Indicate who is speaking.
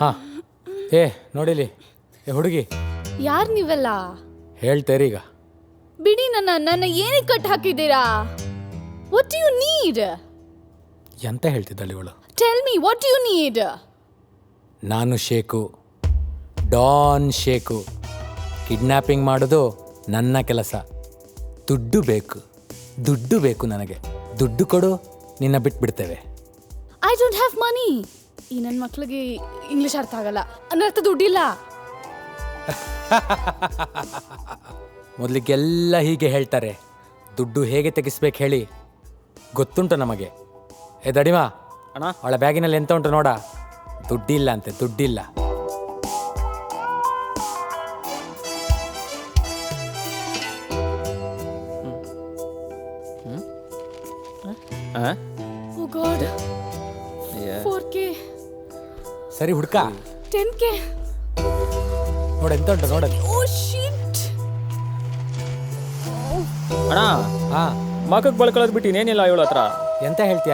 Speaker 1: ಹಾ ಏ ನೋಡಿಲಿ ಏ ಹುಡುಗಿ
Speaker 2: ಯಾರ್ ನೀವೆಲ್ಲ?
Speaker 1: ಹೇಳ್ತೇರೀಗ.
Speaker 2: ಬಿಡಿ ನನ್ನ ಏನಕ್ಕೆ ಕಟ್ ಹಾಕಿದ್ದೀರಾ? What do you need?
Speaker 1: ಎಂತ ಹೇಳ್ತಿದ್ದಾಳೆ ಇವಳು?
Speaker 2: Tell me what do you need?
Speaker 1: ನಾನು ಶೇಕು, ಡಾನ್ ಶೇಕು. ಕಿಡ್ನ್ಯಾಪಿಂಗ್ ಮಾಡೋದು ನನ್ನ ಕೆಲಸ. ದುಡ್ಡು ಬೇಕು ನನಗೆ. ದುಡ್ಡು ಕೊಡು, ನಿನ್ನ ಬಿಟ್ಬಿಡ್ತೇವೆ.
Speaker 2: I don't have money. ಈ ನನ್ನ ಮಕ್ಳಿಗೆ ಇಂಗ್ಲಿಷ್ ಅರ್ಥ ಆಗಲ್ಲ. ಅನ್ನರ್ಥ ದುಡ್ಡಿಲ್ಲ.
Speaker 1: ಮೊದಲಿಗೆಲ್ಲ ಹೀಗೆ ಹೇಳ್ತಾರೆ. ದುಡ್ಡು ಹೇಗೆ ತೆಗಿಸ್ಬೇಕು ಹೇಳಿ ಗೊತ್ತುಂಟು ನಮಗೆ. ಏ ದಡಿಮಾ
Speaker 3: ಅಣ್ಣ,
Speaker 1: ಅವಳ ಬ್ಯಾಗಿನಲ್ಲಿ ಎಂತ ಉಂಟು ನೋಡ. ದುಡ್ಡಿಲ್ಲ ಅಂತೆ, ದುಡ್ಡಿಲ್ಲ.
Speaker 2: ಓ ಗಾಡ್. 4K,
Speaker 1: ಸರಿ ಹುಡ್ಕ
Speaker 2: 10K.
Speaker 1: ನೋಡ ಎಂತ ಉಂಟು ನೋಡಲ್ಲಿ.
Speaker 2: ಓ ಶಿಟ್.
Speaker 3: ಅಣ್ಣ
Speaker 1: ಹಾ
Speaker 3: ಮಗಕ್ಕೆ ಬಳ್ಕೊಳ್ಳೋದು ಬಿಟ್ಟು ಇನ್ನೇನಿಲ್ಲ ಇವಳ ಹತ್ರ.
Speaker 1: ಎಂತ ಹೇಳ್ತೀಯ?